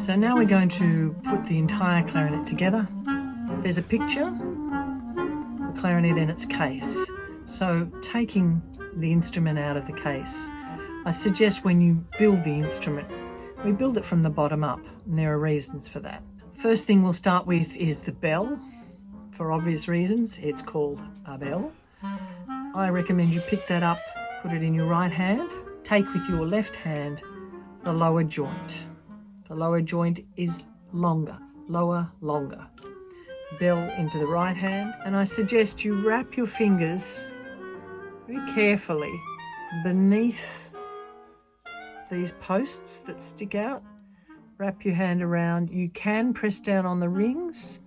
So now we're going to put the entire clarinet together. There's a picture, the clarinet in its case. So taking the instrument out of the case, I suggest when you build the instrument, we build it from the bottom up, and there are reasons for that. First thing we'll start with is the bell. For obvious reasons, it's called a bell. I recommend you pick that up, put it in your right hand. Take with your left hand the lower joint. The lower joint is longer, lower, longer. Bell into the right hand, and I suggest you wrap your fingers very carefully beneath these posts that stick out. Wrap your hand around. You can press down on the rings,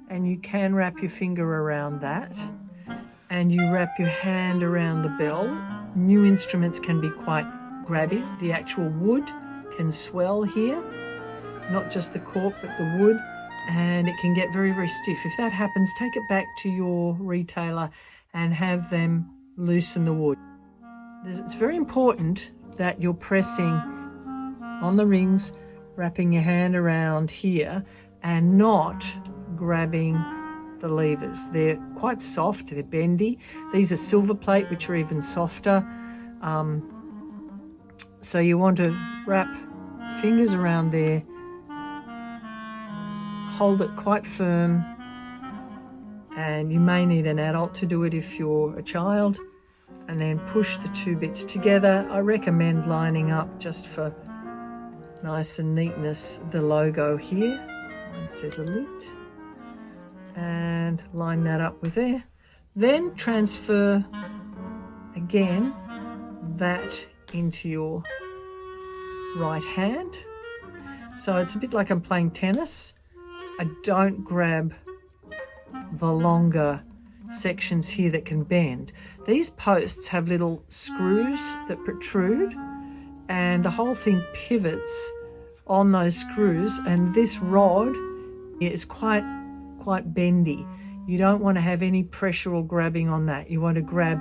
and you can wrap your finger around that, and you wrap your hand around the bell. New instruments can be quite grabby. The actual wood can swell here, not just the cork but the wood, and it can get very, very stiff. If that happens, take it back to your retailer and have them loosen the wood. It's very important that you're pressing on the rings, wrapping your hand around here, and not grabbing the levers. They're quite soft, they're bendy. These are silver plate, which are even softer. So you want to wrap fingers around there, hold it quite firm, and you may need an adult to do it if you're a child, and then push the two bits together. I recommend lining up, just for nice and neatness, the logo here. Mine says Elite. And line that up with there. Then transfer again that into your right hand. So it's a bit like I'm playing tennis. I don't grab the longer sections here that can bend. These posts have little screws that protrude, and the whole thing pivots on those screws, and this rod is quite bendy. You don't want to have any pressure or grabbing on that. You want to grab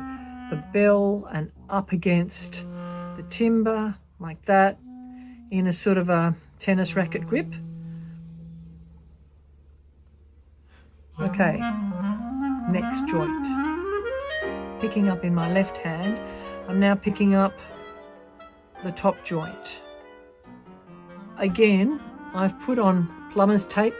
the bell and up against the timber like that, in a sort of a tennis racket grip. Okay, next joint. Picking up in my left hand, I'm now picking up the top joint. Again, I've put on plumber's tape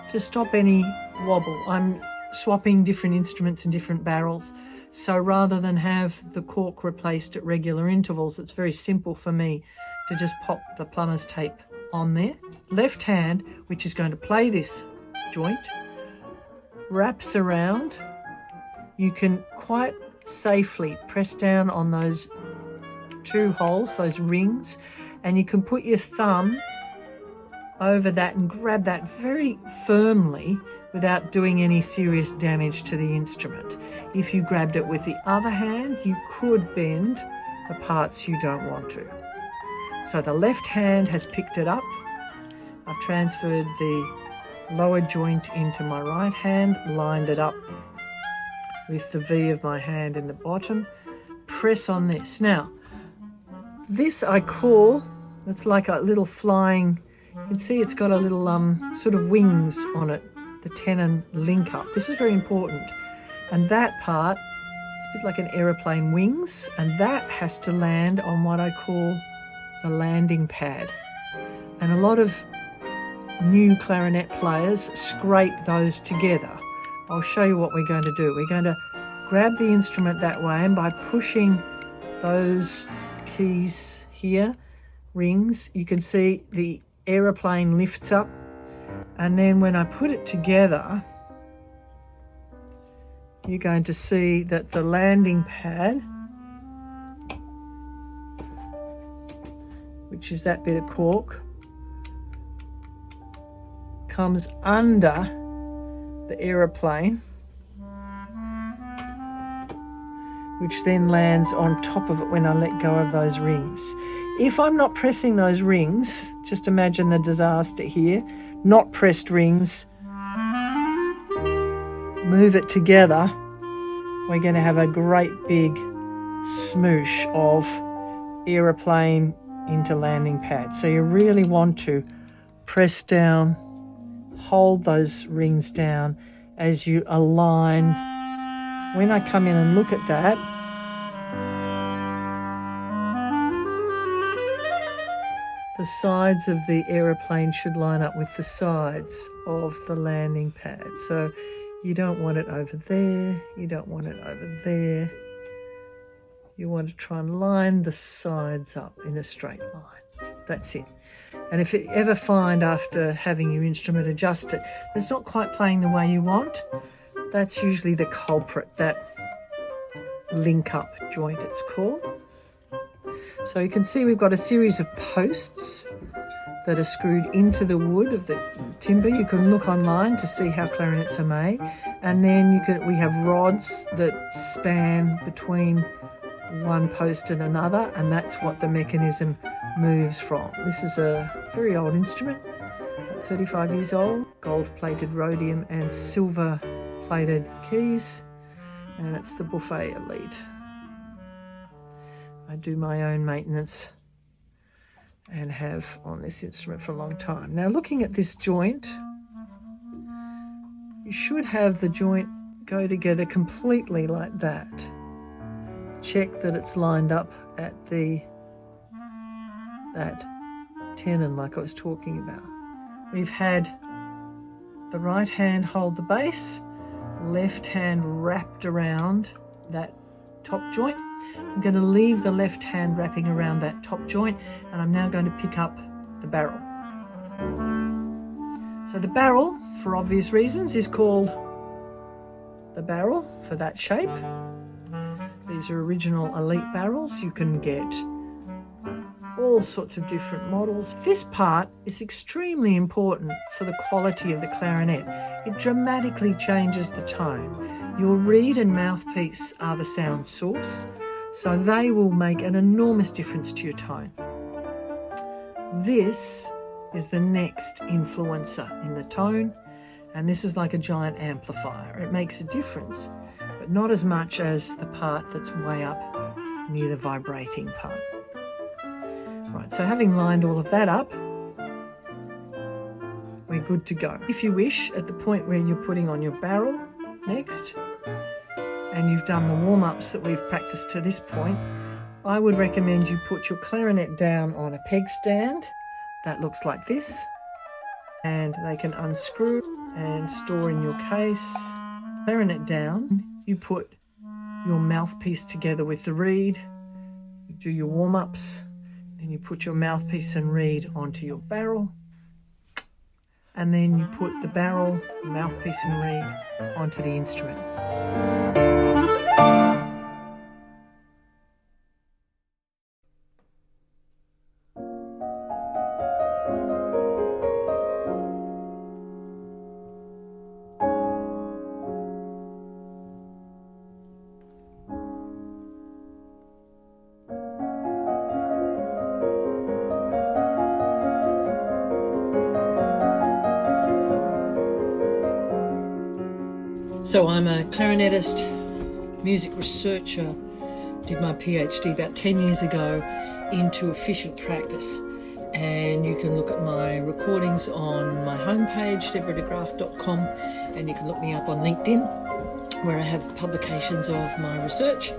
to stop any wobble. I'm swapping different instruments and different barrels, so rather than have the cork replaced at regular intervals, it's very simple for me to just pop the plumber's tape on there. Left hand, which is going to play this joint, wraps around. You can quite safely press down on those two holes, those rings, and you can put your thumb over that and grab that very firmly without doing any serious damage to the instrument. If you grabbed it with the other hand, you could bend the parts you don't want to. So the left hand has picked it up. I've transferred the lower joint into my right hand, lined it up with the V of my hand in the bottom. Press on this. Now, this I call, it's like a little flying, you can see it's got a little sort of wings on it, the tenon link up. This is very important. And that part, it's a bit like an aeroplane wings, and that has to land on what I call the landing pad. And a lot of new clarinet players scrape those together. I'll show you what we're going to do. We're going to grab the instrument that way, and by pushing those keys here, rings, you can see the aeroplane lifts up, and then when I put it together, you're going to see that the landing pad, which is that bit of cork, comes under the aeroplane, which then lands on top of it when I let go of those rings. If I'm not pressing those rings, just imagine the disaster here, not pressed rings, move it together, we're going to have a great big smoosh of aeroplane into landing pad. So you really want to press down, hold those rings down as you align. When I come in and look at that, the sides of the aeroplane should line up with the sides of the landing pad. So you don't want it over there, you don't want it over there. You want to try and line the sides up in a straight line. That's it. And if you ever find after having your instrument adjusted, it's not quite playing the way you want, that's usually the culprit, that link up joint it's called. So you can see we've got a series of posts that are screwed into the wood of the timber. You can look online to see how clarinets are made. And then we have rods that span between one post and another, and that's what the mechanism moves from. This is a very old instrument, 35 years old, gold-plated rhodium and silver-plated keys, and it's the Buffet Elite. I do my own maintenance and have on this instrument for a long time. Now, looking at this joint, you should have the joint go together completely like that. Check that it's lined up at that tenon like I was talking about. We've had the right hand hold the bass, left hand wrapped around that top joint. I'm going to leave the left hand wrapping around that top joint, and I'm now going to pick up the barrel. So the barrel, for obvious reasons, is called the barrel for that shape. These are original Elite barrels. You can get all sorts of different models. This part is extremely important for the quality of the clarinet. It dramatically changes the tone. Your reed and mouthpiece are the sound source, so they will make an enormous difference to your tone. This is the next influencer in the tone, and this is like a giant amplifier. It makes a difference, but not as much as the part that's way up near the vibrating part. Right, so having lined all of that up, we're good to go. If you wish, at the point where you're putting on your barrel next, and you've done the warm-ups that we've practiced to this point, I would recommend you put your clarinet down on a peg stand that looks like this, and they can unscrew and store in your case. Clarinet down, you put your mouthpiece together with the reed, you do your warm-ups, then you put your mouthpiece and reed onto your barrel, and then you put the barrel, mouthpiece and reed onto the instrument. So I'm a clarinetist, music researcher, did my PhD about 10 years ago into efficient practice. And you can look at my recordings on my homepage, deborahdegraaff.com, and you can look me up on LinkedIn, where I have publications of my research.